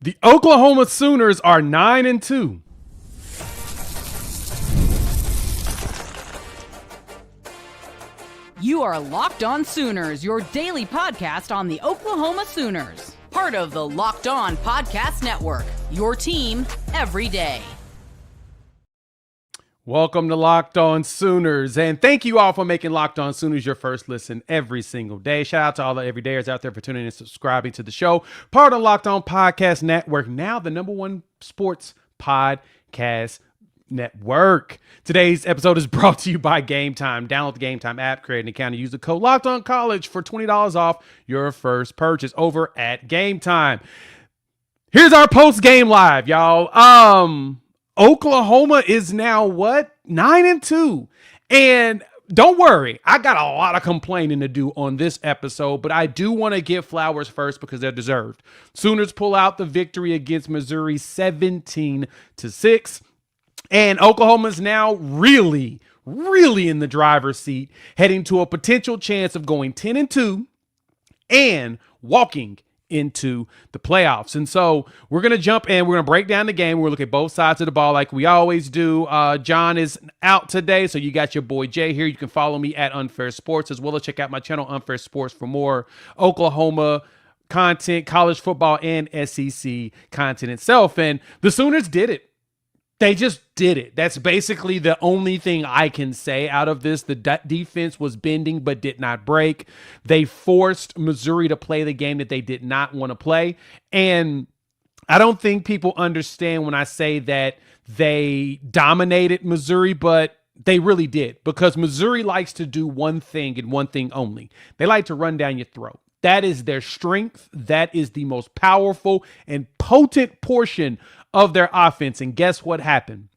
The Oklahoma Sooners are 9-2. You are Locked On Sooners, your daily podcast on the Oklahoma Sooners. Part of the Locked On Podcast Network, your team every day. Welcome to Locked On Sooners, and thank you all for making Locked On Sooners your first listen every single day. Shout out to all the everydayers out there for tuning in and subscribing to the show. Part of the Locked On Podcast Network, now the #1 sports podcast network. Today's episode is brought to you by Game Time. Download the Game Time app, create an account, and use the code Locked On College for $20 off your first purchase over at Game Time. Here's our post-game live, y'all. Oklahoma is now 9-2. And don't worry, I got a lot of complaining to do on this episode, but I do want to give flowers first because they're deserved. Sooners pull out the victory against Missouri 17-6. And Oklahoma's now really in the driver's seat, heading to a potential chance of going 10-2 and walking into the playoffs. And so we're going to jump in. We're going to break down the game. We're going to look at both sides of the ball like we always do. John is out today, so you got your boy Jay here. You can follow me at Unfair Sports, as well as check out my channel, Unfair Sports, for more Oklahoma content, college football, and SEC content itself. And the Sooners did it. They just did it. That's basically the only thing I can say out of this. The defense was bending but did not break. They forced Missouri to play the game that they did not want to play. And I don't think people understand when I say that they dominated Missouri, but they really did, because Missouri likes to do one thing and one thing only. They like to run down your throat. That is their strength. That is the most powerful and potent portion of their offense. And guess what happened?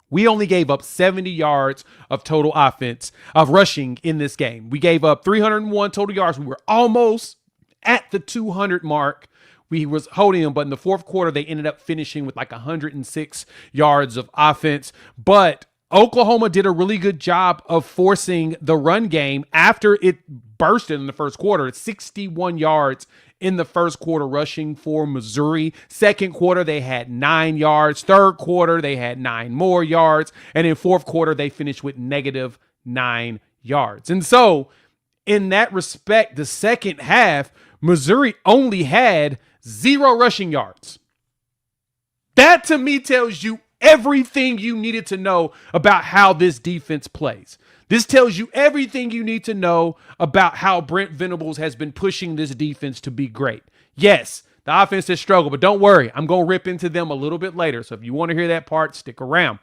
We only gave up 70 yards of total offense, of rushing in this game. We gave up 301 total yards. We were almost at the 200 mark. We was holding them, but in the fourth quarter, they ended up finishing with like 106 yards of offense. But Oklahoma did a really good job of forcing the run game after it bursted in the first quarter. It's 61 yards in the first quarter rushing for Missouri. Second quarter, they had 9 yards. Third quarter, they had 9 more yards. And in fourth quarter, they finished with -9 yards. And so in that respect, the second half, Missouri only had 0 rushing yards. That to me tells you everything you needed to know about how this defense plays. This tells you everything you need to know about how Brent Venables has been pushing this defense to be great. Yes, the offense has struggled, but don't worry. I'm going to rip into them a little bit later. So if you want to hear that part, stick around.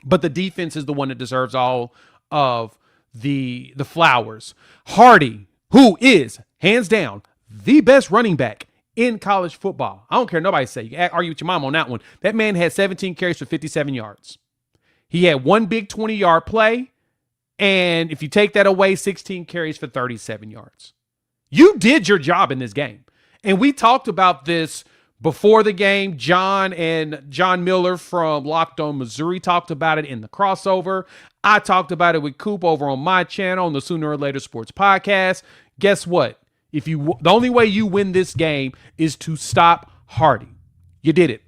But the defense is the one that deserves all of the flowers. Hardy, who is, hands down, the best running back in college football. I don't care nobody say. You can argue with your mom on that one. That man had 17 carries for 57 yards. He had one big 20-yard play. And if you take that away, 16 carries for 37 yards. You did your job in this game. And we talked about this before the game. John Miller from Locked On Missouri talked about it in the crossover. I talked about it with Coop over on my channel on the Sooner or Later Sports Podcast. Guess what? The only way you win this game is to stop Hardy. You did it.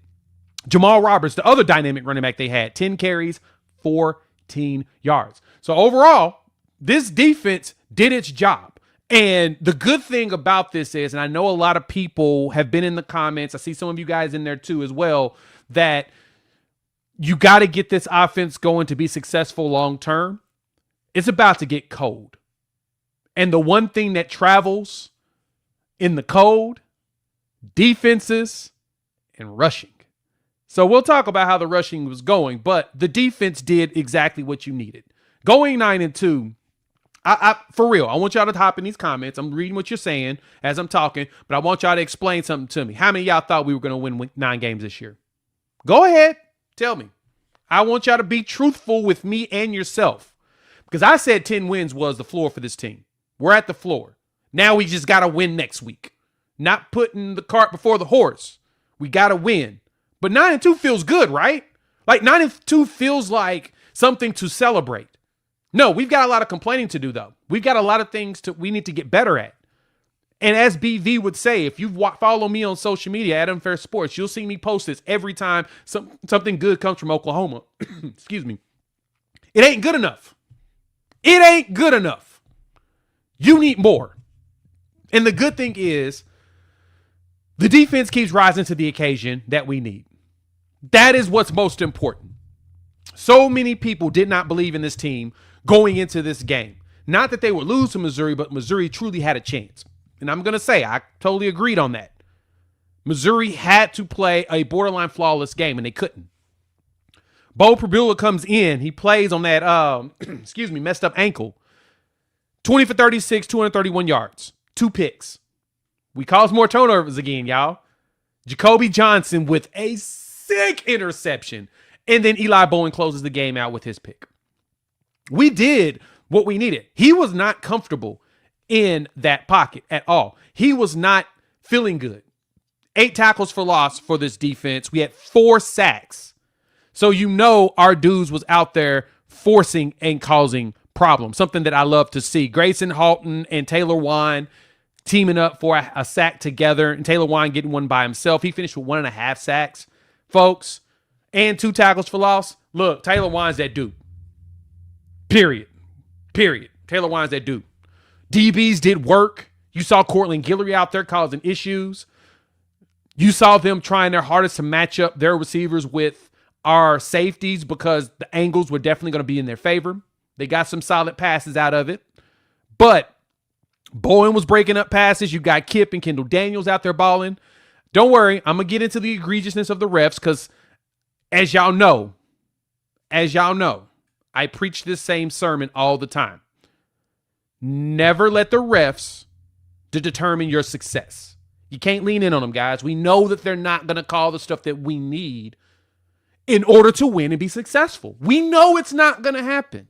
Jamal Roberts, the other dynamic running back they had, 10 carries, 14 yards. So overall, this defense did its job. And the good thing about this is, and I know a lot of people have been in the comments, I see some of you guys in there too as well, that you got to get this offense going to be successful long term. It's about to get cold. And the one thing that travels in the cold, defenses and rushing. So we'll talk about how the rushing was going, but the defense did exactly what you needed. Going 9-2, I for real, I want y'all to hop in these comments. I'm reading what you're saying as I'm talking, but I want y'all to explain something to me. How many of y'all thought we were going to win 9 games this year? Go ahead. Tell me. I want y'all to be truthful with me and yourself, because I said 10 wins was the floor for this team. We're at the floor. Now we just got to win next week. Not putting the cart before the horse. We got to win. But 9-2 feels good, right? Like 9-2 feels like something to celebrate. No, we've got a lot of complaining to do, though. We've got a lot of things we need to get better at. And as BV would say, if you follow me on social media at Unfair Sports, you'll see me post this every time something good comes from Oklahoma. Excuse me. It ain't good enough. It ain't good enough. You need more. And the good thing is the defense keeps rising to the occasion that we need. That is what's most important. So many people did not believe in this team going into this game. Not that they would lose to Missouri, but Missouri truly had a chance. And I'm going to say, I totally agreed on that. Missouri had to play a borderline flawless game, and they couldn't. Bo Prabula comes in. He plays on that, messed up ankle. 20 for 36, 231 yards. 2 picks. We caused more turnovers again, y'all. Jacoby Johnson with a sick interception. And then Eli Bowen closes the game out with his pick. We did what we needed. He was not comfortable in that pocket at all. He was not feeling good. 8 tackles for loss for this defense. We had 4 sacks. So you know our dudes was out there forcing and causing problems. Something that I love to see. Grayson Halton and Taylor Wine teaming up for a sack together. And Taylor Wine getting one by himself. He finished with 1.5 sacks, folks. And 2 tackles for loss. Look, Taylor Wine's that dude. Period. Taylor Wine's that dude. DBs did work. You saw Cortland Guillory out there causing issues. You saw them trying their hardest to match up their receivers with our safeties because the angles were definitely going to be in their favor. They got some solid passes out of it. But Bowen was breaking up passes. You got Kip and Kendall Daniels out there balling. Don't worry. I'm going to get into the egregiousness of the refs because as y'all know, I preach this same sermon all the time. Never let the refs determine your success. You can't lean in on them, guys. We know that they're not going to call the stuff that we need in order to win and be successful. We know it's not going to happen.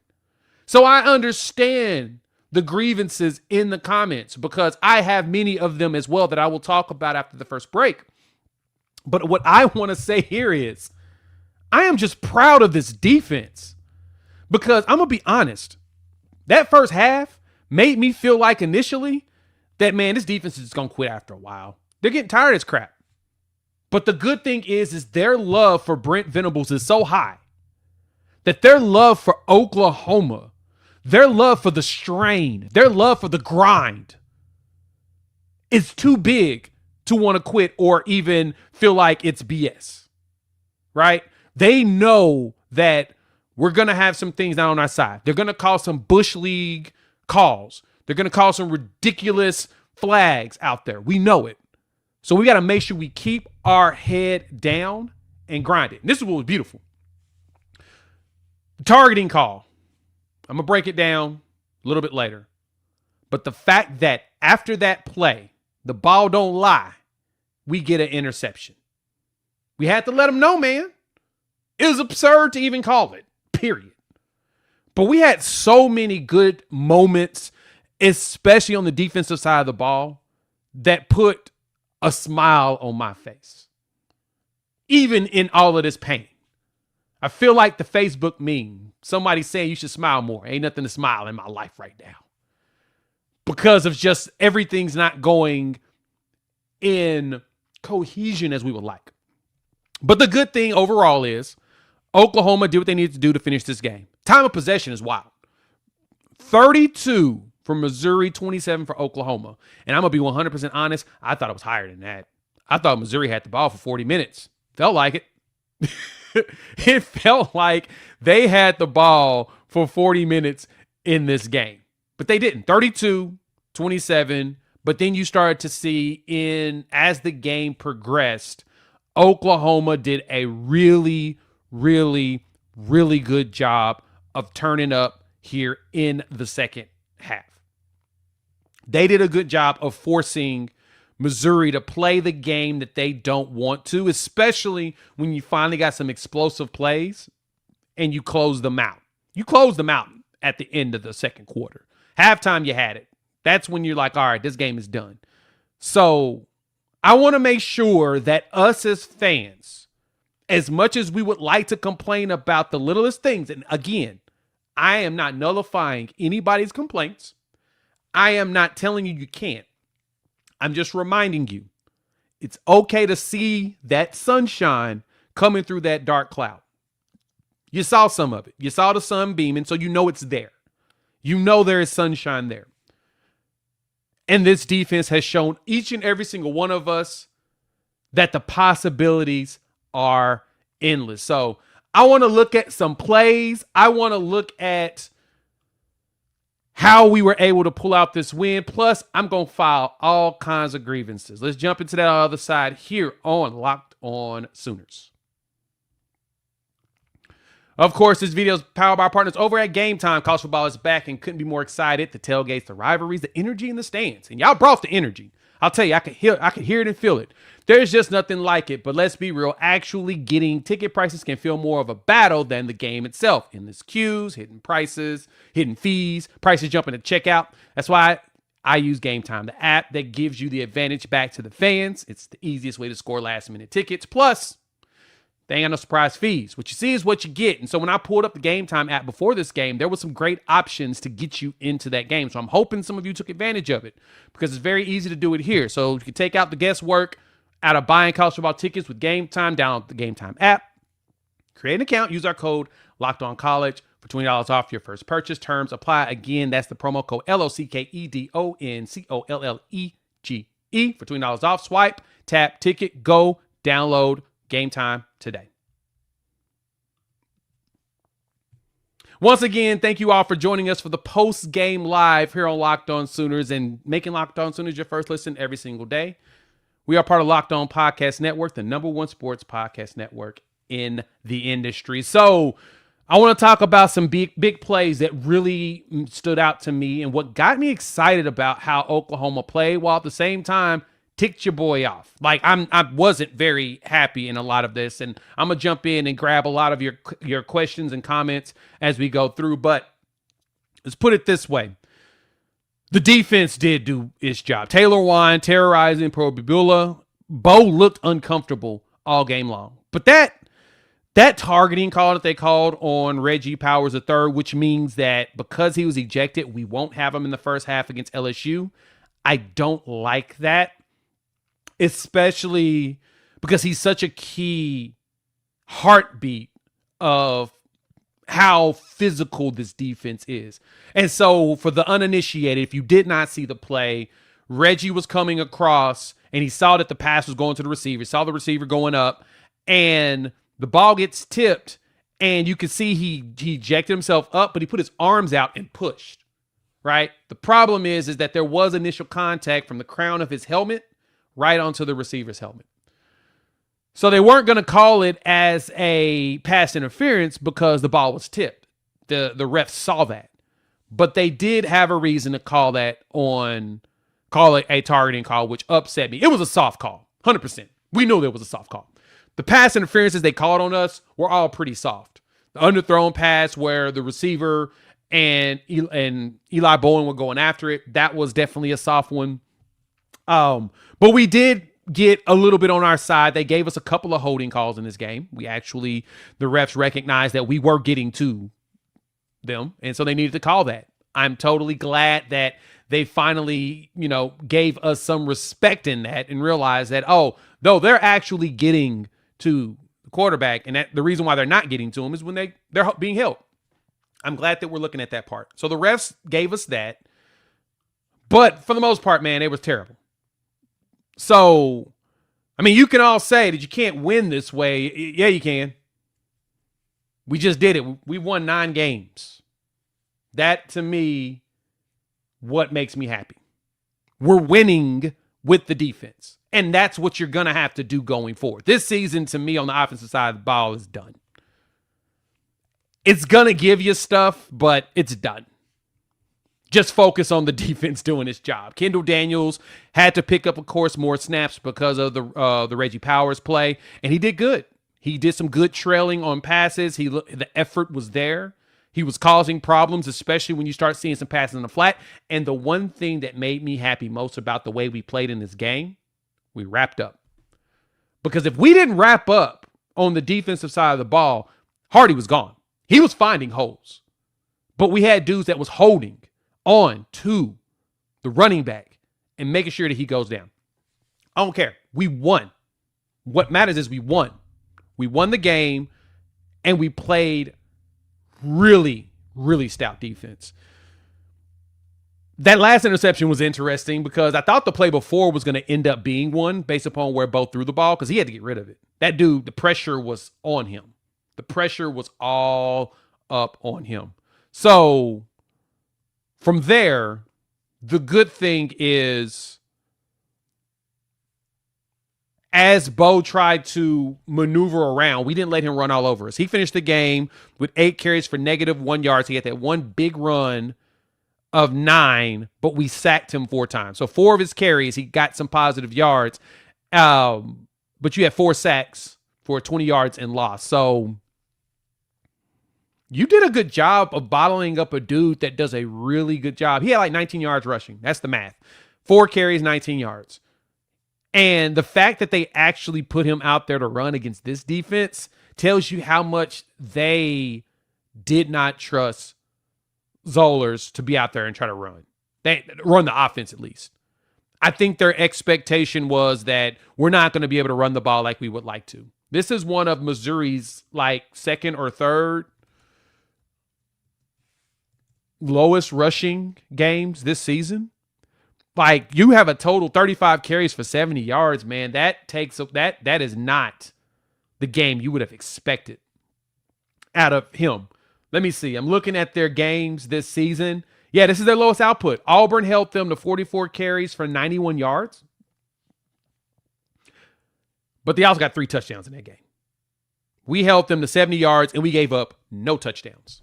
So I understand the grievances in the comments because I have many of them as well that I will talk about after the first break. But what I want to say here is I am just proud of this defense because I'm going to be honest. That first half made me feel like initially that, man, this defense is just going to quit after a while. They're getting tired of this crap. But the good thing is their love for Brent Venables is so high that their love for Oklahoma, their love for the strain, their love for the grind is too big to want to quit or even feel like it's BS, right? They know that we're going to have some things down on our side. They're going to call some Bush League calls. They're going to call some ridiculous flags out there. We know it. So we got to make sure we keep our head down and grind it. And this is what was beautiful. The targeting call. I'm going to break it down a little bit later. But the fact that after that play, the ball don't lie, we get an interception. We had to let them know, man. It was absurd to even call it, period. But we had so many good moments, especially on the defensive side of the ball, that put a smile on my face. Even in all of this pain. I feel like the Facebook meme. Somebody saying you should smile more. Ain't nothing to smile in my life right now. Because of just everything's not going in cohesion as we would like. But the good thing overall is Oklahoma did what they needed to do to finish this game. Time of possession is wild. 32 for Missouri, 27 for Oklahoma. And I'm going to be 100% honest. I thought it was higher than that. I thought Missouri had the ball for 40 minutes. Felt like it. It felt like they had the ball for 40 minutes in this game. But they didn't. 32, 27. But then you started to see as the game progressed, Oklahoma did a really, really, really good job of turning up here in the second half. They did a good job of forcing Missouri to play the game that they don't want to, especially when you finally got some explosive plays and you close them out. You closed them out at the end of the second quarter. Halftime, you had it. That's when you're like, all right, this game is done. So I want to make sure that us as fans, as much as we would like to complain about the littlest things, and again, I am not nullifying anybody's complaints. I am not telling you can't. I'm just reminding you, it's okay to see that sunshine coming through that dark cloud. You saw some of it. You saw the sun beaming, so you know it's there. You know there is sunshine there. And this defense has shown each and every single one of us that the possibilities are endless. So I want to look at some plays. I want to look at how we were able to pull out this win. Plus, I'm going to file all kinds of grievances. Let's jump into that other side here on Locked On Sooners. Of course, this video is powered by our partners over at Game Time. College football is back and couldn't be more excited. The tailgates, the rivalries, the energy in the stands. And y'all brought the energy. I'll tell you, I could hear it and feel it. There's just nothing like it. But let's be real. Actually getting ticket prices can feel more of a battle than the game itself. Endless queues, hidden prices, hidden fees, prices jumping at checkout. That's why I use Game Time, the app that gives you the advantage back to the fans. It's the easiest way to score last-minute tickets. Plus, they ain't got no surprise fees. What you see is what you get. And so when I pulled up the Game Time app before this game, there were some great options to get you into that game. So I'm hoping some of you took advantage of it because it's very easy to do it here. So you can take out the guesswork out of buying college football tickets with Game Time. Download the Game Time app, create an account, use our code LOCKEDONCollege for $20 off your first purchase. Terms apply. Again, that's the promo code LOCKEDONCOLLEGE for $20 off. Swipe, tap, ticket, go, download Game Time today. Once again, thank you all for joining us for the post-game live here on Locked On Sooners and making Locked On Sooners your first listen every single day. We are part of Locked On Podcast Network, the #1 sports podcast network in the industry. So I want to talk about some big plays that really stood out to me and what got me excited about how Oklahoma played while at the same time ticked your boy off. Like I wasn't very happy in a lot of this, and I'm gonna jump in and grab a lot of your questions and comments as we go through. But let's put it this way: the defense did do its job. Taylor Wine terrorizing Probibula. Bo looked uncomfortable all game long, but that targeting call that they called on Reggie Powers III, which means that because he was ejected, we won't have him in the first half against LSU. I don't like that. Especially because he's such a key heartbeat of how physical this defense is. And so for the uninitiated, if you did not see the play, Reggie was coming across and he saw that the pass was going to the receiver, saw the receiver going up, and the ball gets tipped, and you can see he ejected himself up, but he put his arms out and pushed, right? The problem is that there was initial contact from the crown of his helmet right onto the receiver's helmet. So they weren't going to call it as a pass interference because the ball was tipped. The refs saw that. But they did have a reason to call it a targeting call, which upset me. It was a soft call, 100%. We knew there was a soft call. The pass interferences they called on us were all pretty soft. The underthrown pass where the receiver and Eli Bowen were going after it, that was definitely a soft one. But we did get a little bit on our side. They gave us a couple of holding calls in this game. The refs recognized that we were getting to them, and so they needed to call that. I'm totally glad that they finally, gave us some respect in that and realized that, oh, no, they're actually getting to the quarterback, and that the reason why they're not getting to him is when they're being held. I'm glad that we're looking at that part. So the refs gave us that, but for the most part, man, it was terrible. So, I mean, you can all say that you can't win this way. Yeah, you can. We just did it. We won 9 games. That, to me, what makes me happy. We're winning with the defense. And that's what you're going to have to do going forward. This season, to me, on the offensive side of the ball, is done. It's going to give you stuff, but it's done. Just focus on the defense doing its job. Kendall Daniels had to pick up, of course, more snaps because of the Reggie Powers play, and he did good. He did some good trailing on passes. The effort was there. He was causing problems, especially when you start seeing some passes in the flat. And the one thing that made me happy most about the way we played in this game, we wrapped up. Because if we didn't wrap up on the defensive side of the ball, Hardy was gone. He was finding holes. But we had dudes that was holding on to the running back and making sure that he goes down. I don't care. We won. What matters is we won. We won the game, and we played really, really stout defense. That last interception was interesting because I thought the play before was going to end up being one based upon where Bo threw the ball because he had to get rid of it. That dude, the pressure was on him. The pressure was all up on him. So from there, the good thing is as Bo tried to maneuver around, we didn't let him run all over us. He finished the game with 8 carries for -1 yards. He had that one big run of 9, but we sacked him 4 times. So 4 of his carries, he got some positive yards. But you had 4 sacks for 20 yards and loss. So you did a good job of bottling up a dude that does a really good job. He had like 19 yards rushing. That's the math. 4 carries, 19 yards. And the fact that they actually put him out there to run against this defense tells you how much they did not trust Zollers to be out there and try to run. They run the offense at least. I think their expectation was that we're not going to be able to run the ball like we would like to. This is one of Missouri's like second or third lowest rushing games this season. Like you have a total 35 carries for 70 yards, man. That takes up that is not the game you would have expected out of him. Let me see. I'm looking at their games this season. Yeah, this is their lowest output. Auburn held them to 44 carries for 91 yards. But they also got 3 touchdowns in that game. We held them to 70 yards, and we gave up no touchdowns.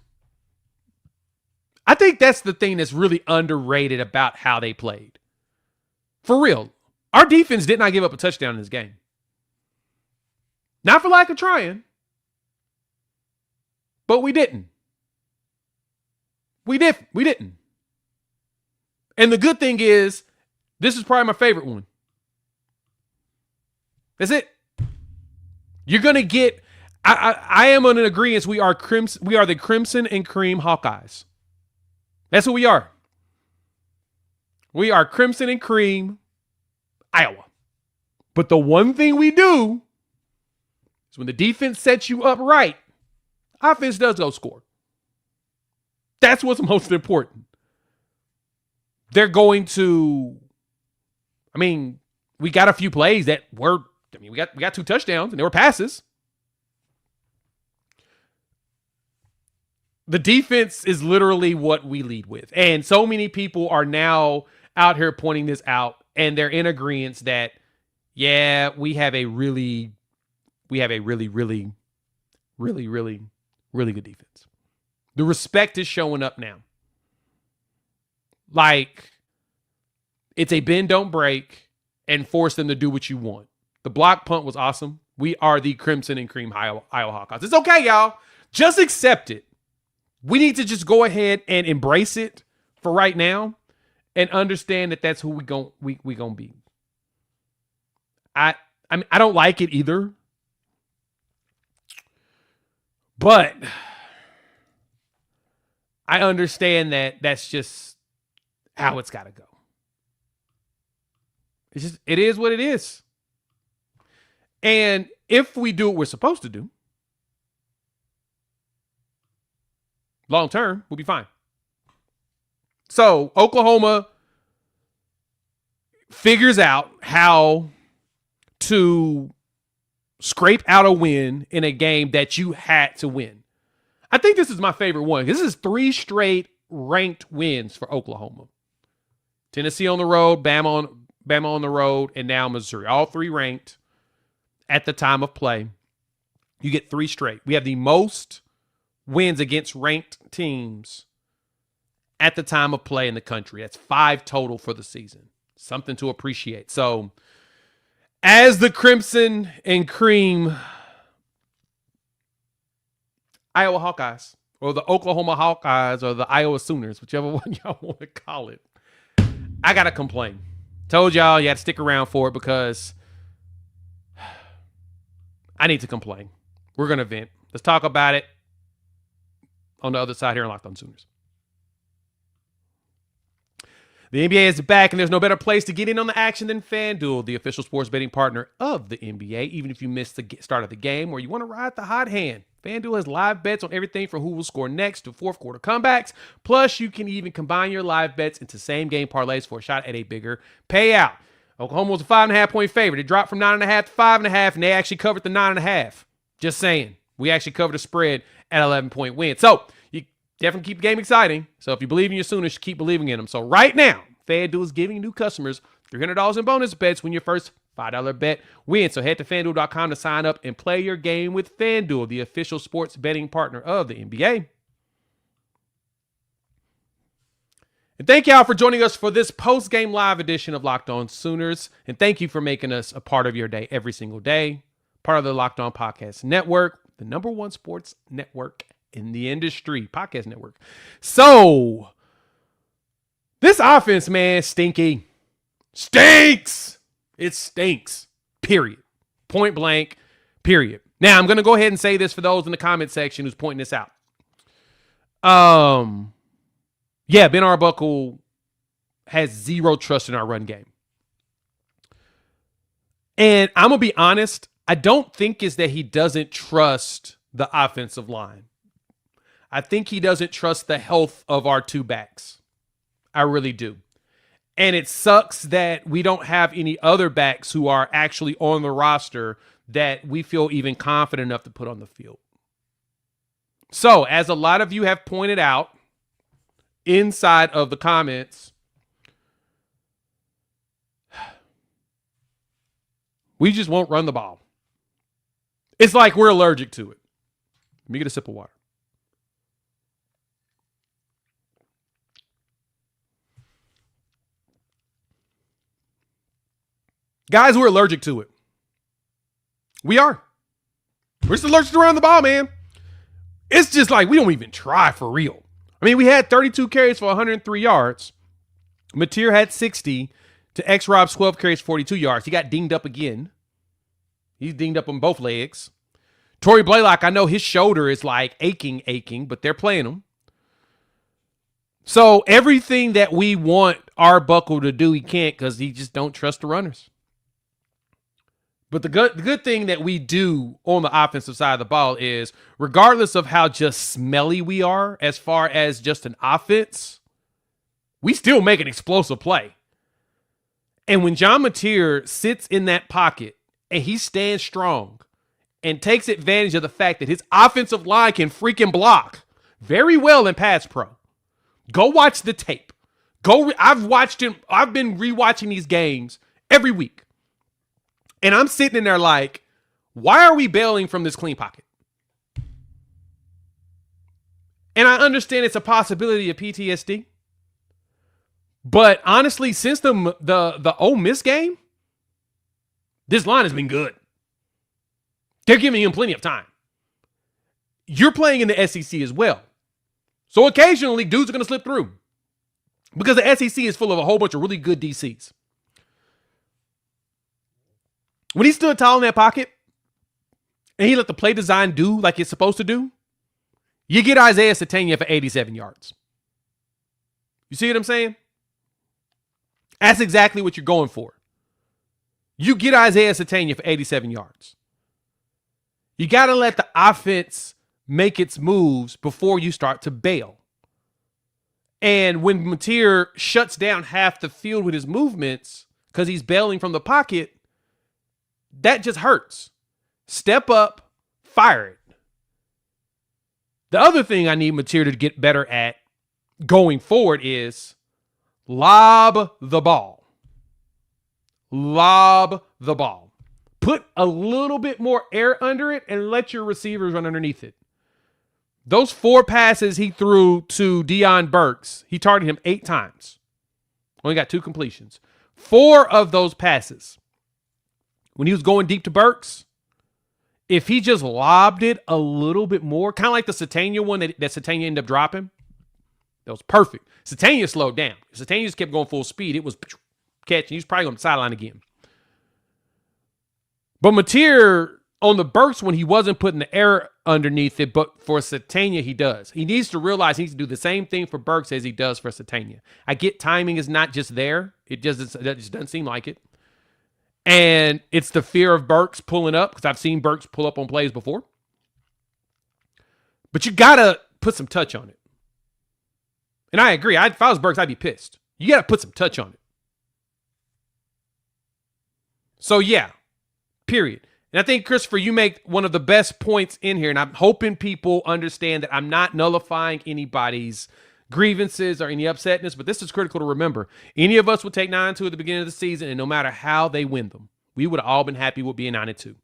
I think that's the thing that's really underrated about how they played. For real. Our defense did not give up a touchdown in this game. Not for lack of trying. But we didn't. We didn't. And the good thing is, this is probably my favorite one. That's it. You're going to get, I am on an agreement. We are the Crimson and Cream Hawkeyes. That's who we are. We are Crimson and Cream Iowa. But the one thing we do is when the defense sets you up right, offense does go score. That's what's most important. They're going to, we got a few plays that were, we got 2 touchdowns and they were passes. The defense is literally what we lead with. And so many people are now out here pointing this out and they're in agreement that, yeah, we have a really, really, really, really, really good defense. The respect is showing up now. Like, it's a bend, don't break, and force them to do what you want. The block punt was awesome. We are the Crimson and Cream Iowa Hawkeyes. It's okay, y'all. Just accept it. We need to just go ahead and embrace it for right now and understand that that's who we gonna be. I don't like it either. But I understand that that's just how it's got to go. It is what it is. And if we do what we're supposed to do, long term, we'll be fine. So Oklahoma figures out how to scrape out a win in a game that you had to win. I think this is my favorite one. This is 3 straight ranked wins for Oklahoma. Tennessee on the road, Bama on the road, and now Missouri. All 3 ranked at the time of play. You get 3 straight. We have the most wins against ranked teams at the time of play in the country. That's 5 total for the season. Something to appreciate. So, as the Crimson and Cream Iowa Hawkeyes, or the Oklahoma Hawkeyes, or the Iowa Sooners, whichever one y'all want to call it, I got to complain. Told y'all you had to stick around for it because I need to complain. We're going to vent. Let's talk about it on the other side here on Locked On Sooners. The NBA is back, and there's no better place to get in on the action than FanDuel, the official sports betting partner of the NBA. Even if you missed the start of the game or you want to ride the hot hand, FanDuel has live bets on everything from who will score next to fourth quarter comebacks. Plus, you can even combine your live bets into same-game parlays for a shot at a bigger payout. Oklahoma was a 5.5-point favorite. It dropped from 9.5 to 5.5, and they actually covered the 9.5. Just saying. We actually covered a spread at 11-point win. So, you definitely keep the game exciting. So if you believe in your Sooners, keep believing in them. So right now, FanDuel is giving new customers $300 in bonus bets when your first $5 bet wins. So head to FanDuel.com to sign up and play your game with FanDuel, the official sports betting partner of the NBA. And thank y'all for joining us for this post-game live edition of Locked On Sooners. And thank you for making us a part of your day every single day. Part of the Locked On Podcast Network, the #1 sports network in the industry, podcast network. So, this offense, man, stinky. Stinks. It stinks. Period. Point blank. Period. Now, I'm going to go ahead and say this for those in the comment section who's pointing this out. Yeah, Ben Arbuckle has zero trust in our run game. And I'm going to be honest, I don't think it's that he doesn't trust the offensive line. I think he doesn't trust the health of our two backs. I really do. And it sucks that we don't have any other backs who are actually on the roster that we feel even confident enough to put on the field. So, as a lot of you have pointed out inside of the comments, we just won't run the ball. It's like we're allergic to it. Let me get a sip of water. Guys, we're allergic to it. We are. We're just allergic to running the ball, man. It's just like we don't even try for real. I mean, we had 32 carries for 103 yards. Mateer had 60 to X-Rob's 12 carries, 42 yards. He got dinged up again. He's dinged up on both legs. Torrey Blaylock, I know his shoulder is like aching, but they're playing him. So everything that we want Arbuckle to do, he can't because he just don't trust the runners. But the good thing that we do on the offensive side of the ball is, regardless of how just smelly we are as far as just an offense, we still make an explosive play. And when John Mateer sits in that pocket and he stands strong and takes advantage of the fact that his offensive line can freaking block very well in pass pro, go watch the tape. I've watched him. I've been rewatching these games every week. And I'm sitting in there like, why are we bailing from this clean pocket? And I understand it's a possibility of PTSD. But honestly, since the Ole Miss game, this line has been good. They're giving him plenty of time. You're playing in the SEC as well. So occasionally, dudes are going to slip through. Because the SEC is full of a whole bunch of really good DCs. When he stood tall in that pocket and he let the play design do like it's supposed to do, you get Isaiah Satania for 87 yards. You see what I'm saying? That's exactly what you're going for. You get Isaiah Satania for 87 yards. You got to let the offense make its moves before you start to bail. And when Mateer shuts down half the field with his movements because he's bailing from the pocket, that just hurts. Step up, fire it. The other thing I need Mateer to get better at going forward is lob the ball. Lob the ball. Put a little bit more air under it and let your receivers run underneath it. Those 4 passes he threw to Deion Burks, he targeted him 8 times. Only got 2 completions. 4 of those passes, when he was going deep to Burks, if he just lobbed it a little bit more, kind of like the Satania one that Satania ended up dropping, that was perfect. Satania slowed down. If Satania just kept going full speed, it was catching. He was probably on the sideline again. But Mateer, on the Burks, when he wasn't putting the air underneath it, but for Satania, he does. He needs to realize he needs to do the same thing for Burks as he does for Satania. I get timing is not just there. It just doesn't seem like it. And it's the fear of Burks pulling up, because I've seen Burks pull up on plays before. But you got to put some touch on it. And I agree. If I was Burks, I'd be pissed. You got to put some touch on it. So, yeah, period. And I think, Christopher, you make one of the best points in here, and I'm hoping people understand that I'm not nullifying anybody's grievances or any upsetness, but this is critical to remember. Any of us would take 9-2 at the beginning of the season, and no matter how they win them, we would have all been happy with being 9-2.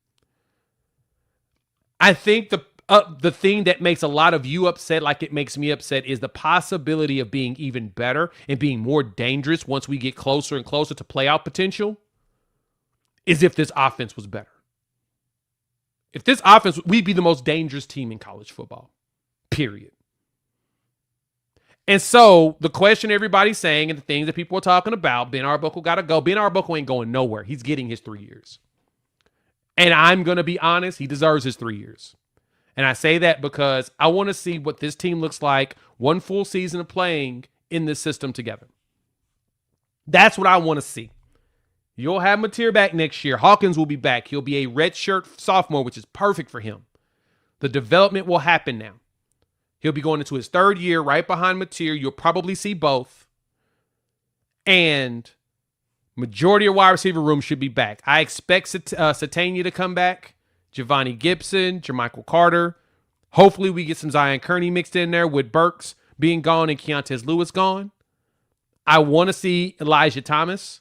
I think the thing that makes a lot of you upset, like it makes me upset, is the possibility of being even better and being more dangerous once we get closer and closer to playoff potential, is if this offense was better. If this offense, we'd be the most dangerous team in college football, period. And so the question everybody's saying and the things that people are talking about, Ben Arbuckle got to go. Ben Arbuckle ain't going nowhere. He's getting his 3 years. And I'm going to be honest, he deserves his 3 years. And I say that because I want to see what this team looks like one full season of playing in this system together. That's what I want to see. You'll have Mateer back next year. Hawkins will be back. He'll be a redshirt sophomore, which is perfect for him. The development will happen now. He'll be going into his third year right behind Mateer. You'll probably see both. And majority of wide receiver room should be back. I expect Satania to come back. Giovanni Gibson, Jermichael Carter. Hopefully we get some Zion Kearney mixed in there with Burks being gone and Keontez Lewis gone. I want to see Elijah Thomas.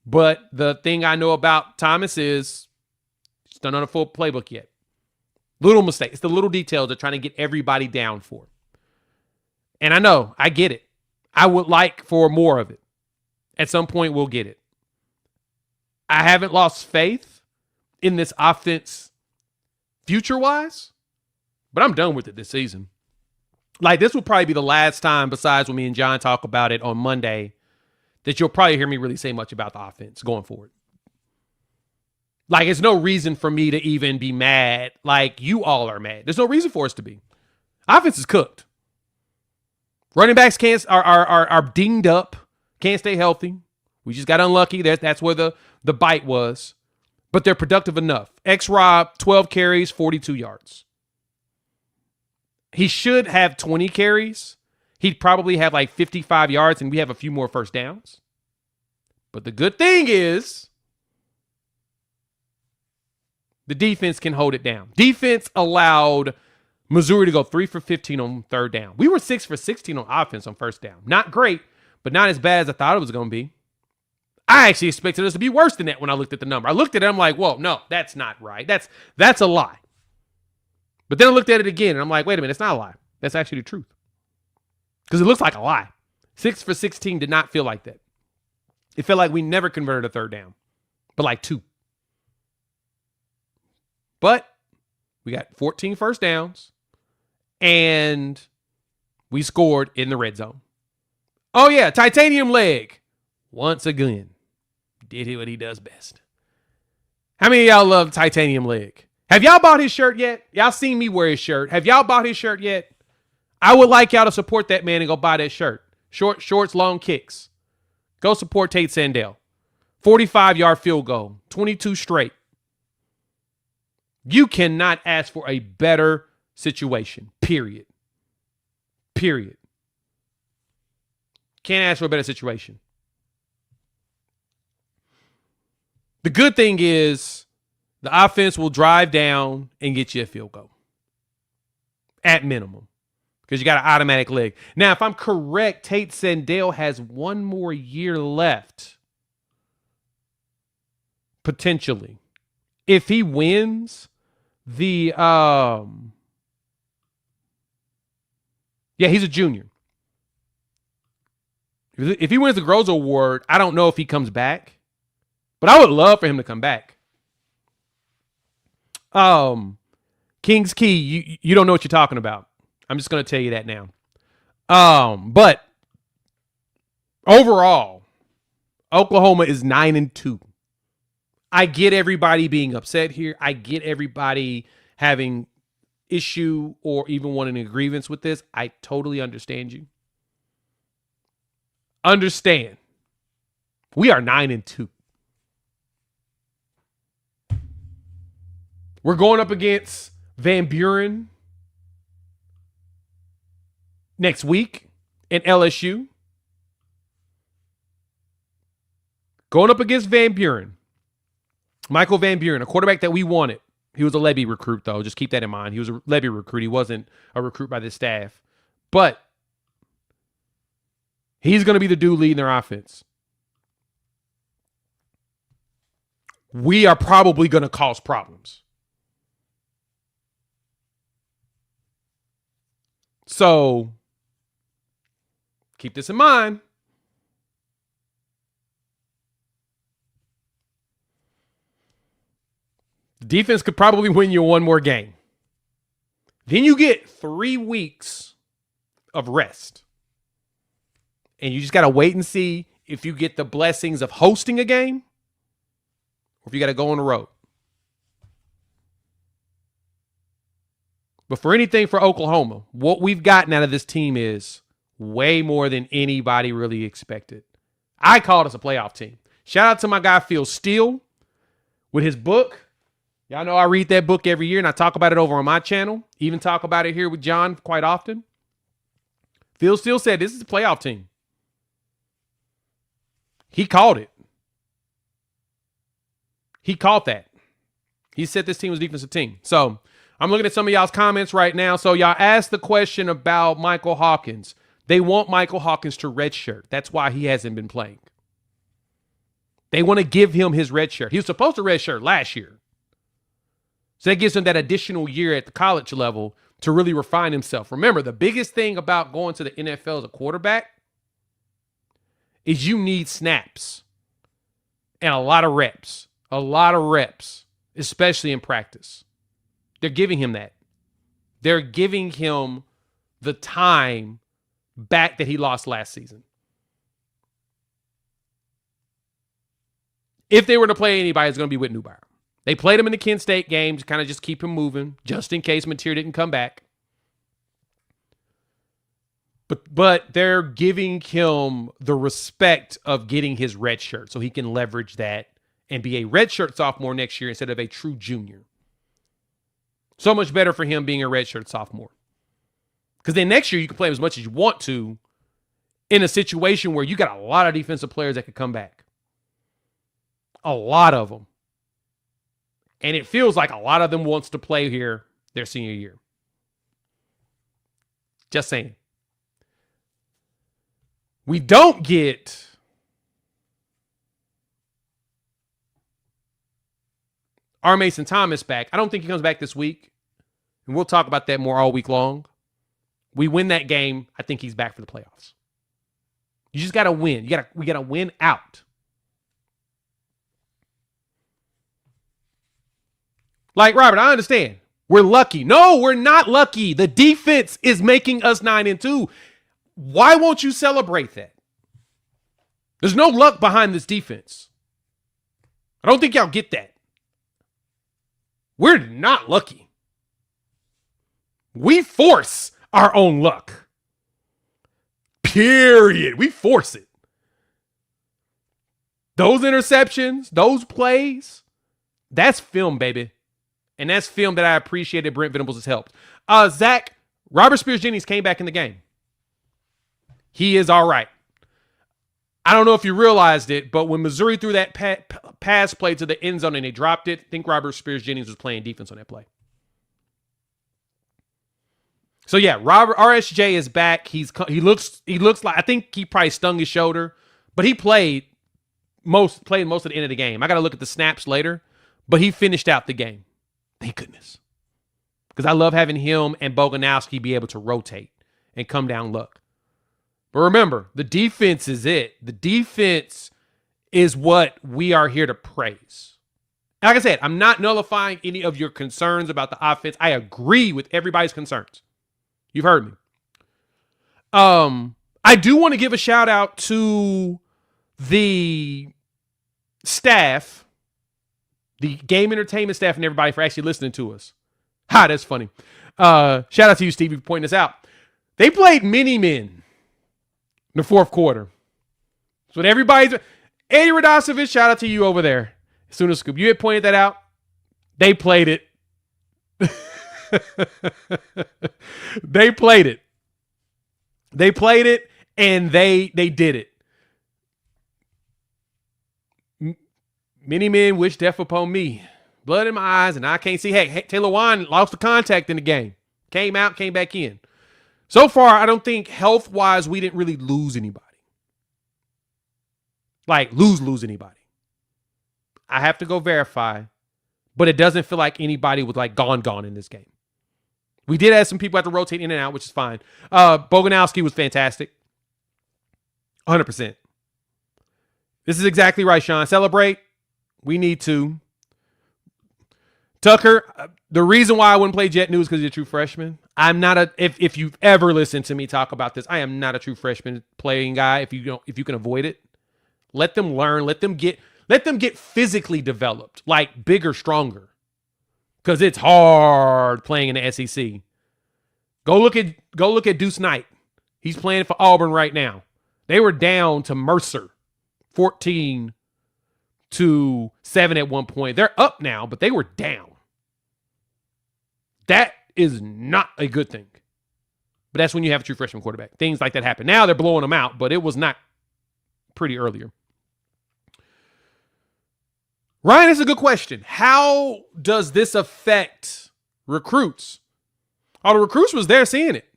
But the thing I know about Thomas is he's not on a full playbook yet. Little mistake. It's the little details they're trying to get everybody down for. And I know, I get it. I would like for more of it. At some point, we'll get it. I haven't lost faith in this offense future-wise, but I'm done with it this season. Like, this will probably be the last time, besides when me and John talk about it on Monday, that you'll probably hear me really say much about the offense going forward. Like, it's no reason for me to even be mad like you all are mad. There's no reason for us to be. Offense is cooked. Running backs are dinged up, can't stay healthy. We just got unlucky. That's where the bite was. But they're productive enough. X-Rob, 12 carries, 42 yards. He should have 20 carries. He'd probably have like 55 yards, and we have a few more first downs. But the good thing is the defense can hold it down. Defense allowed Missouri to go 3 for 15 on third down. We were 6 for 16 on offense on first down. Not great, but not as bad as I thought it was going to be. I actually expected us to be worse than that when I looked at the number. I looked at it, I'm like, whoa, no, that's not right. That's a lie. But then I looked at it again, and I'm like, wait a minute, it's not a lie. That's actually the truth. Because it looks like a lie. 6 for 16 did not feel like that. It felt like we never converted a third down, but like 2. But we got 14 first downs, and we scored in the red zone. Oh, yeah, titanium leg. Once again, did what he does best. How many of y'all love titanium leg? Have y'all bought his shirt yet? Y'all seen me wear his shirt. Have y'all bought his shirt yet? I would like y'all to support that man and go buy that shirt. Short shorts, long kicks. Go support Tate Sandell. 45-yard field goal. 22 straight. You cannot ask for a better situation. Period. Period. Can't ask for a better situation. The good thing is the offense will drive down and get you a field goal. At minimum. Because you got an automatic leg. Now, if I'm correct, Tate Sandell has one more year left. Potentially. If he wins the yeah, he's a junior. If he wins the Groza Award, I don't know if he comes back. But I would love for him to come back. Kings Key, you don't know what you're talking about. I'm just going to tell you that now. But overall, Oklahoma is 9-2. I get everybody being upset here. I get everybody having issue or even wanting a grievance with this, I totally understand you. Understand. We are 9-2. We're going up against Van Buren next week in LSU. Going up against Van Buren. Michael Van Buren, a quarterback that we wanted. He was a Levy recruit, though. Just keep that in mind. He was a Levy recruit. He wasn't a recruit by the staff. But he's going to be the dude leading their offense. We are probably going to cause problems. So keep this in mind. The defense could probably win you one more game. Then you get 3 weeks of rest. And you just got to wait and see if you get the blessings of hosting a game or if you got to go on the road. But for anything for Oklahoma, what we've gotten out of this team is way more than anybody really expected. I called us a playoff team. Shout out to my guy Phil Steele with his book. Y'all know I read that book every year and I talk about it over on my channel. Even talk about it here with John quite often. Phil Steele said this is a playoff team. He called it. He called that. He said this team was a defensive team. So I'm looking at some of y'all's comments right now. So y'all asked the question about Michael Hawkins. They want Michael Hawkins to redshirt. That's why he hasn't been playing. They want to give him his redshirt. He was supposed to redshirt last year. So that gives him that additional year at the college level to really refine himself. Remember, the biggest thing about going to the NFL as a quarterback is you need snaps and a lot of reps. A lot of reps, especially in practice. They're giving him that. They're giving him the time back that he lost last season. If they were to play anybody, it's going to be with Newbauer. They played him in the Kent State game to kind of just keep him moving, just in case Mateer didn't come back. But they're giving him the respect of getting his red shirt so he can leverage that and be a redshirt sophomore next year instead of a true junior. So much better for him being a redshirt sophomore. Because then next year you can play him as much as you want to in a situation where you got a lot of defensive players that could come back. A lot of them. And it feels like a lot of them wants to play here their senior year. Just saying. We don't get R. Mason Thomas back. I don't think he comes back this week. And we'll talk about that more all week long. We win that game. I think he's back for the playoffs. You just got to win. We got to win out. Like, Robert, I understand. We're lucky. No, we're not lucky. The defense is making us 9-2. Why won't you celebrate that? There's no luck behind this defense. I don't think y'all get that. We're not lucky. We force our own luck. Period. We force it. Those interceptions, those plays, that's film, baby. And that's film that I appreciated Brent Venables has helped. Zach, Robert Spears-Jennings came back in the game. He is all right. I don't know if you realized it, but when Missouri threw that pass play to the end zone and they dropped it, I think Robert Spears-Jennings was playing defense on that play. So yeah, RSJ is back. He looks like, I think he probably stung his shoulder, but he played most of the end of the game. I got to look at the snaps later, but he finished out the game. Thank goodness. Because I love having him and Boganowski be able to rotate and come down look. But remember, the defense is it. The defense is what we are here to praise. And like I said, I'm not nullifying any of your concerns about the offense. I agree with everybody's concerns. You've heard me. I do want to give a shout out to the staff, the game entertainment staff and everybody for actually listening to us. Ha, that's funny. Shout out to you, Stevie, for pointing this out. They played mini men in the fourth quarter. So everybody's Eddie Radosevich, shout out to you over there. As soon as Scoop, you had pointed that out. They played it. They played it. They played it and they did it. Many men wish death upon me. Blood in my eyes and I can't see. Hey, Taylor Wine lost the contact in the game. Came out, came back in. So far, I don't think health-wise we didn't really lose anybody. Like, lose anybody. I have to go verify, but it doesn't feel like anybody was like gone in this game. We did have some people have to rotate in and out, which is fine. Boganowski was fantastic. 100%. This is exactly right, Sean. Celebrate. We need to. Tucker, the reason why I wouldn't play Jet News is because he's a true freshman. I'm not if you've ever listened to me talk about this, I am not a true freshman playing guy. If you can avoid it, let them learn, let them get physically developed, like bigger, stronger. Because it's hard playing in the SEC. Go look at Deuce Knight. He's playing for Auburn right now. They were down to Mercer, 14-7 at one point. They're up now, but they were down. That is not a good thing. But that's when you have a true freshman quarterback. Things like that happen. Now they're blowing them out, but it was not pretty earlier. Ryan, this is a good question. How does this affect recruits? All the recruits was there seeing it.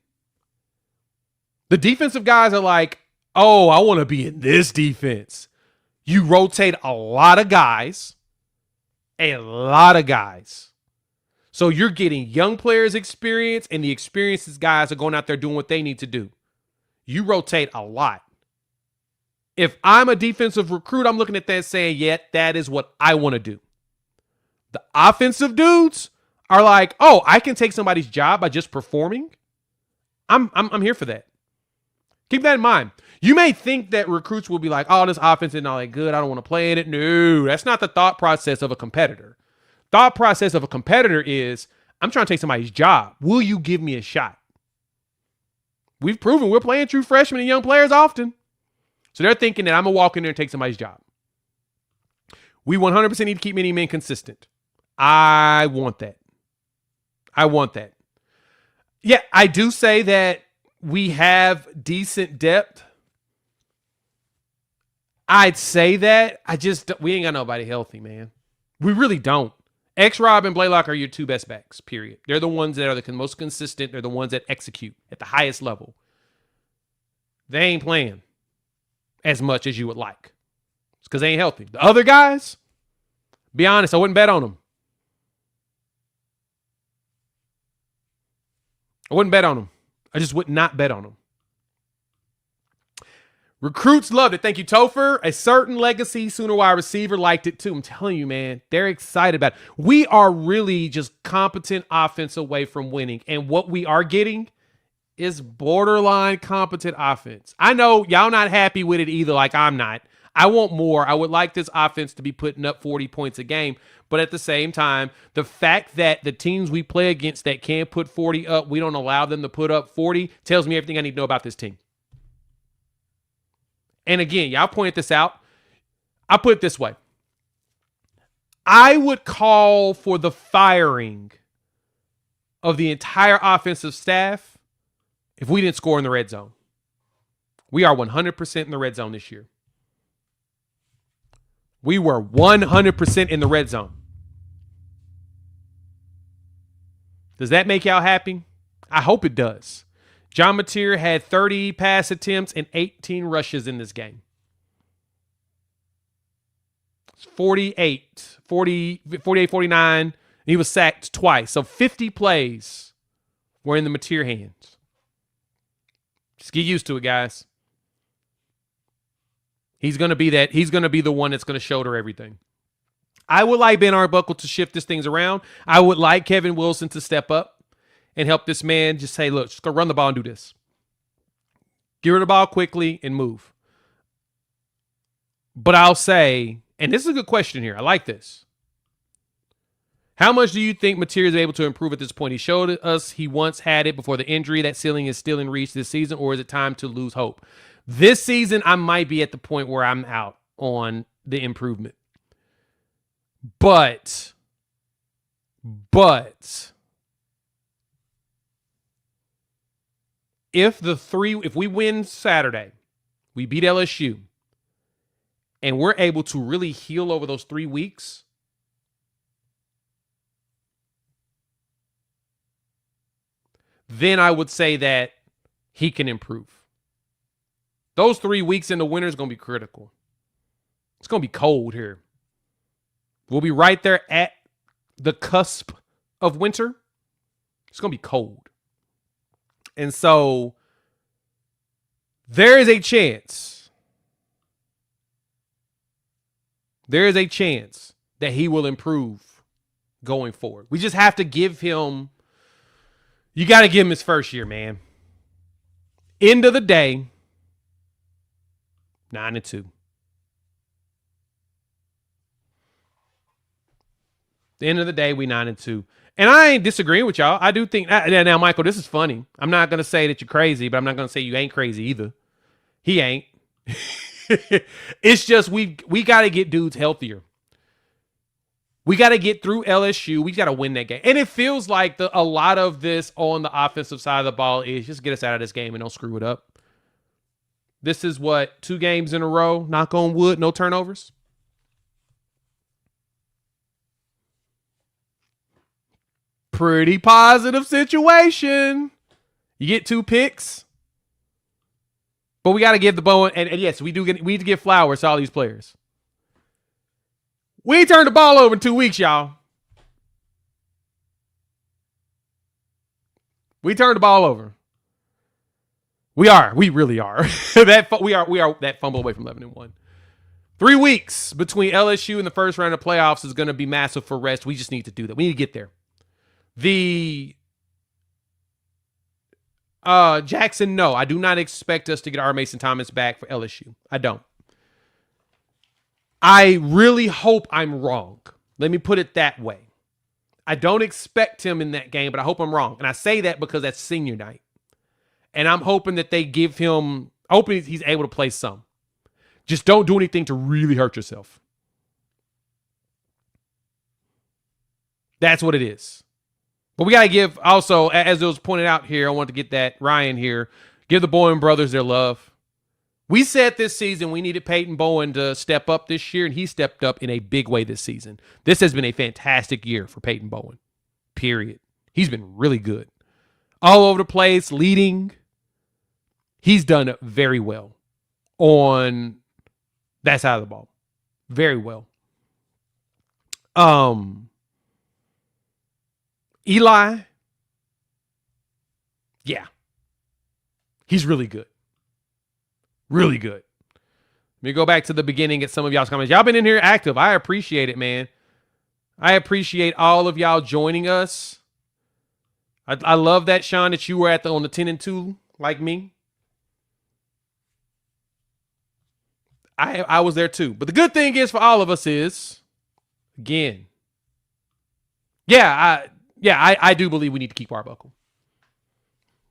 The defensive guys are like, oh, I want to be in this defense. You rotate a lot of guys. So you're getting young players experience, and the experienced guys are going out there doing what they need to do. You rotate a lot. If I'm a defensive recruit, I'm looking at that saying, yeah, that is what I want to do. The offensive dudes are like, oh, I can take somebody's job by just performing. I'm here for that. Keep that in mind. You may think that recruits will be like, oh, this offense is not that good. I don't want to play in it. No, that's not the thought process of a competitor. Thought process of a competitor is, I'm trying to take somebody's job. Will you give me a shot? We've proven we're playing true freshmen and young players often. So they're thinking that I'm going to walk in there and take somebody's job. We 100% need to keep many men consistent. I want that. Yeah, I do say that we have decent depth. I'd say that. We ain't got nobody healthy, man. We really don't. X-Rob and Blaylock are your two best backs, period. They're the ones that are the most consistent. They're the ones that execute at the highest level. They ain't playing as much as you would like. It's because they ain't healthy. The other guys, be honest, I wouldn't bet on them. I just would not bet on them. Recruits loved it. Thank you, Topher. A certain legacy Sooner wide receiver liked it too. I'm telling you, man, they're excited about it. We are really just competent offense away from winning. And what we are getting is borderline competent offense. I know y'all not happy with it either, like I'm not. I want more. I would like this offense to be putting up 40 points a game. But at the same time, the fact that the teams we play against that can put 40 up, we don't allow them to put up 40, tells me everything I need to know about this team. And again, y'all pointed this out. I put it this way. I would call for the firing of the entire offensive staff if we didn't score in the red zone. We are 100% in the red zone this year. We were 100% in the red zone. Does that make y'all happy? I hope it does. John Mateer had 30 pass attempts and 18 rushes in this game. It's 49. He was sacked twice. So 50 plays were in the Mateer hands. Just get used to it, guys. He's going to be that. He's going to be the one that's going to shoulder everything. I would like Ben Arbuckle to shift this things around. I would like Kevin Wilson to step up and help this man just say, look, just go run the ball and do this. Get rid of the ball quickly and move. But I'll say, and this is a good question here. I like this. How much do you think Mateer is able to improve at this point? He showed us he once had it before the injury. That ceiling is still in reach this season, or is it time to lose hope? This season, I might be at the point where I'm out on the improvement. But if we win Saturday, we beat LSU, and we're able to really heal over those 3 weeks, then I would say that he can improve. Those 3 weeks in the winter is going to be critical. It's going to be cold here. We'll be right there at the cusp of winter. It's going to be cold. And so there is a chance. There is a chance that he will improve going forward. We just have to give him, you got to give him his first year, man. End of the day, 9-2. The end of the day, we 9-2. And I ain't disagreeing with y'all. I do think now, Michael, this is funny. I'm not gonna say that you're crazy, but I'm not gonna say you ain't crazy either. He ain't. It's just we got to get dudes healthier. We got to get through LSU. We got to win that game. And it feels like a lot of this on the offensive side of the ball is just get us out of this game and don't screw it up. This is what, 2 games in a row, knock on wood, no turnovers. Pretty positive situation. You get 2 picks. But we got to give the Bowen, and yes, we need to give flowers to all these players. We turned the ball over in 2 weeks, y'all. We turned the ball over. We really are. We are that fumble away from 11-1. 3 weeks between LSU and the first round of playoffs is going to be massive for rest. We just need to do that. We need to get there. Jackson, no, I do not expect us to get our Mason Thomas back for LSU. I don't. I really hope I'm wrong. Let me put it that way. I don't expect him in that game, but I hope I'm wrong. And I say that because that's senior night. And I'm hoping that they give him, hoping he's able to play some. Just don't do anything to really hurt yourself. That's what it is. But we got to give also, as it was pointed out here, I want to get that, Ryan here, give the Bowen brothers their love. We said this season we needed Peyton Bowen to step up this year, and he stepped up in a big way this season. This has been a fantastic year for Peyton Bowen, period. He's been really good. All over the place, leading. He's done very well on that side of the ball. Very well. Eli. Yeah. He's really good. Really good. Let me go back to the beginning at some of y'all's comments. Y'all been in here active. I appreciate it, man. I appreciate all of y'all joining us. I love that, Sean, that you were on the 10-2 like me. I was there too. But the good thing is for all of us is, again, I do believe we need to keep Arbuckle.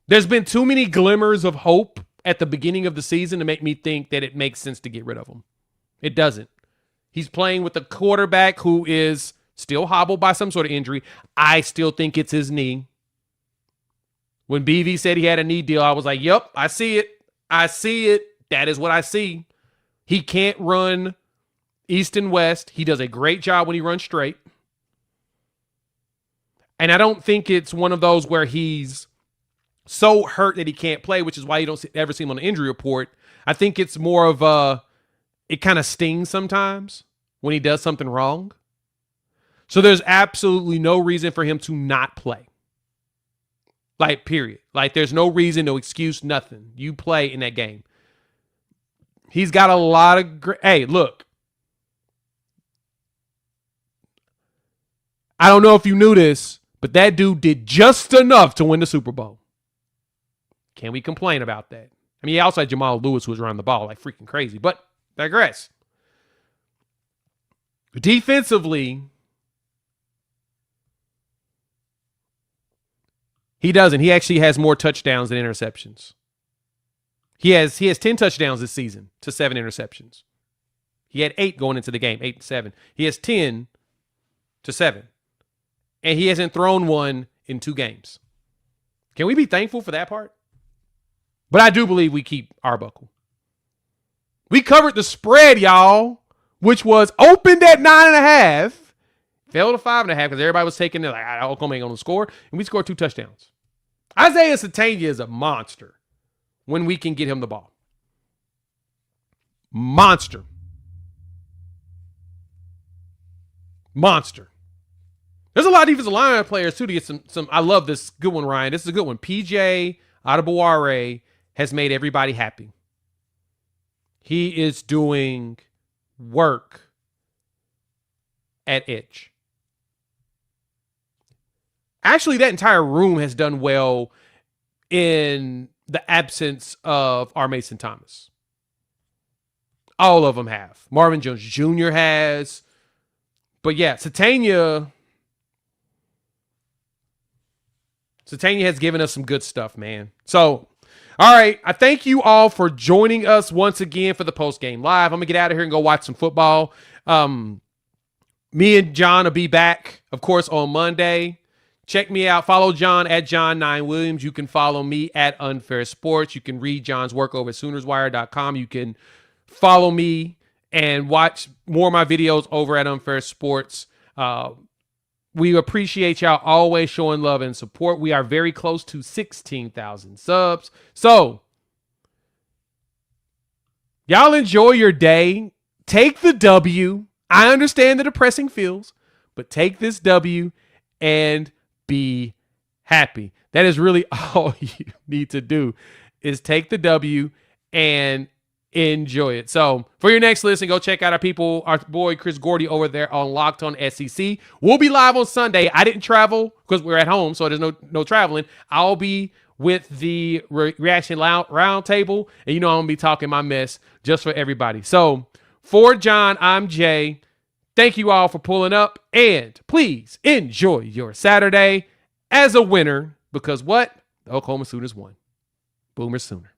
There's been too many glimmers of hope at the beginning of the season to make me think that it makes sense to get rid of him. It doesn't. He's playing with a quarterback who is still hobbled by some sort of injury. I still think it's his knee. When BV said he had a knee deal, I was like, yep, I see it. I see it. That is what I see. He can't run east and west. He does a great job when he runs straight. And I don't think it's one of those where he's so hurt that he can't play, which is why you don't ever see him on the injury report. I think it's more of it kind of stings sometimes when he does something wrong. So there's absolutely no reason for him to not play. Like, period. Like, there's no reason, no excuse, nothing. You play in that game. He's got a lot of hey, look. I don't know if you knew this, but that dude did just enough to win the Super Bowl. Can we complain about that? I mean, he also had Jamal Lewis, who was running the ball like freaking crazy, but digress. Defensively, He doesn't. He actually has more touchdowns than interceptions. He has 10 touchdowns this season to 7 interceptions. He had 8 going into the game, 8 and 7. He has 10 to 7. And he hasn't thrown one in 2 games. Can we be thankful for that part? But I do believe we keep Arbuckle. We covered the spread, y'all, which was opened at 9.5, fell to 5.5 because everybody was taking it like, Oklahoma ain't going to score, and we scored 2 touchdowns. Isaiah Satania is a monster when we can get him the ball. Monster. There's a lot of defensive line players, too, to get some. I love this good one, Ryan. This is a good one. PJ Adebaware has made everybody happy. He is doing work at edge. Actually, that entire room has done well in the absence of our Mason Thomas. All of them have. Marvin Jones Jr. has. But yeah, Satania has given us some good stuff, man. So, all right. I thank you all for joining us once again for the Postgame Live. I'm going to get out of here and go watch some football. Me and John will be back, of course, on Monday. Check me out. Follow John at John9Williams. You can follow me at Unfair Sports. You can read John's work over at SoonersWire.com. You can follow me and watch more of my videos over at Unfair Sports. We appreciate y'all always showing love and support. We are very close to 16,000 subs. So, y'all enjoy your day. Take the W. I understand the depressing feels, but take this W and be happy. That is really all you need to do is take the W and enjoy it. So for your next listen, go check out our boy Chris Gordy over there on Locked On SEC. We'll be live on Sunday. I didn't travel because we're at home, so there's no traveling. I'll be with the reaction roundtable, and you know I'm gonna be talking my mess just for everybody. So for John, I'm Jay. Thank you all for pulling up, and please enjoy your Saturday as a winner, because what? The Oklahoma Sooners won. Boomer Sooner.